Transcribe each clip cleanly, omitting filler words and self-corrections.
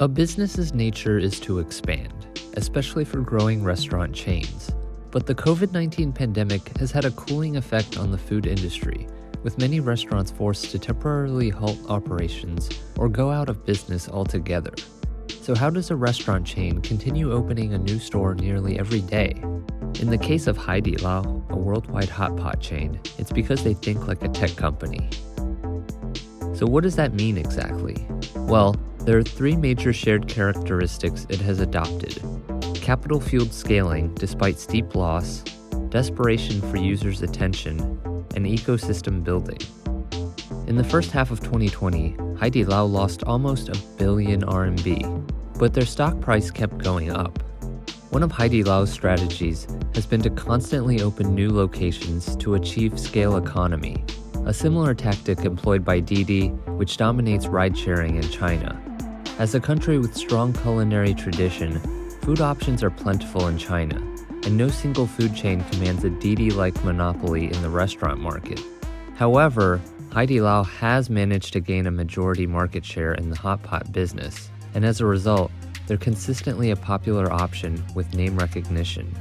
A business's nature is to expand, especially for growing restaurant chains. But the COVID-19 pandemic has had a cooling effect on the food industry, with many restaurants forced to temporarily halt operations or go out of business altogether. So how does a restaurant chain continue opening a new store nearly every day? In the case of Haidilao, a worldwide hot pot chain, it's because they think like a tech company. So what does that mean exactly? Well, there are three major shared characteristics it has adopted: capital-fueled scaling despite steep loss, desperation for users' attention, and ecosystem building. In the first half of 2020, Haidilao lost almost 1 billion RMB, but their stock price kept going up. One of Haidilao's strategies has been to constantly open new locations to achieve scale economy, a similar tactic employed by Didi, which dominates ride-sharing in China. As a country with strong culinary tradition, food options are plentiful in China, and no single food chain commands a Didi-like monopoly in the restaurant market. However, Haidilao has managed to gain a majority market share in the hot pot business, and as a result, they're consistently a popular option with name recognition.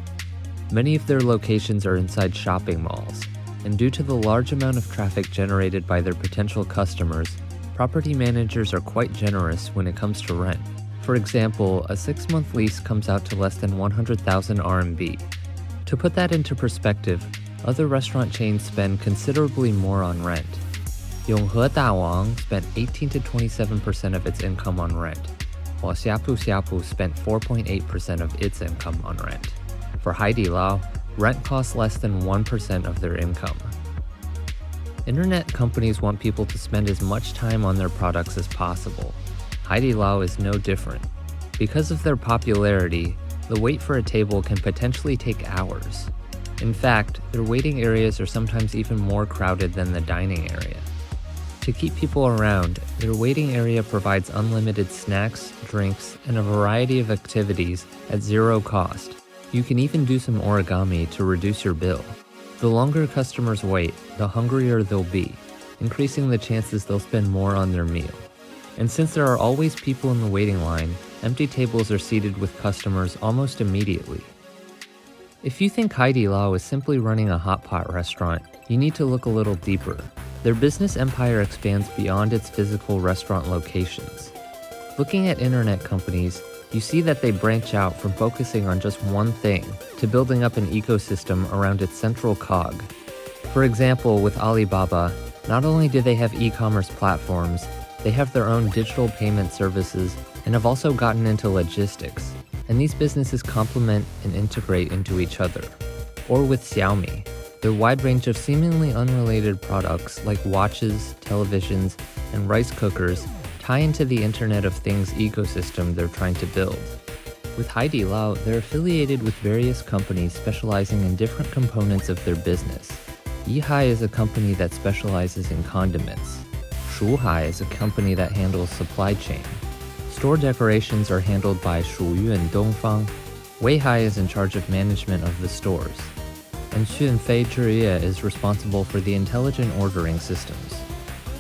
Many of their locations are inside shopping malls, and due to the large amount of traffic generated by their potential customers, property managers are quite generous when it comes to rent. For example, a 6-month lease comes out to less than 100,000 RMB. To put that into perspective, other restaurant chains spend considerably more on rent. Yonghe Dawang spent 18 to 27% of its income on rent, while Xiapu Xiapu spent 4.8% of its income on rent. For Haidilao, rent costs less than 1% of their income. Internet companies want people to spend as much time on their products as possible. Haidilao is no different. Because of their popularity, the wait for a table can potentially take hours. In fact, their waiting areas are sometimes even more crowded than the dining area. To keep people around, their waiting area provides unlimited snacks, drinks, and a variety of activities at zero cost. You can even do some origami to reduce your bill. The longer customers wait, the hungrier they'll be, increasing the chances they'll spend more on their meal. And since there are always people in the waiting line, empty tables are seated with customers almost immediately. If you think Haidilao is simply running a hot pot restaurant, you need to look a little deeper. Their business empire expands beyond its physical restaurant locations. Looking at internet companies, you see that they branch out from focusing on just one thing to building up an ecosystem around its central cog. For example, with Alibaba, not only do they have e-commerce platforms, they have their own digital payment services and have also gotten into logistics, and these businesses complement and integrate into each other. Or with Xiaomi, their wide range of seemingly unrelated products like watches, televisions, and rice cookers tie into the Internet of Things ecosystem they're trying to build. With Haidilao, they're affiliated with various companies specializing in different components of their business. Yihai is a company that specializes in condiments. Shuhai is a company that handles supply chain. Store decorations are handled by Shuyuan Dongfang. Weihai is in charge of management of the stores. And Xunfei Zhiye is responsible for the intelligent ordering systems.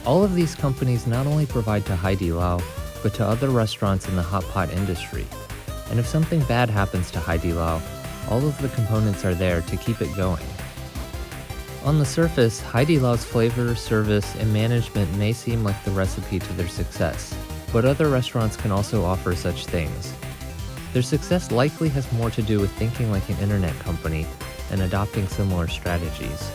All of these companies not only provide to Haidilao, but to other restaurants in the hot pot industry. And if something bad happens to Haidilao, all of the components are there to keep it going. On the surface, Haidilao's flavor, service, and management may seem like the recipe to their success, but other restaurants can also offer such things. Their success likely has more to do with thinking like an internet company and adopting similar strategies.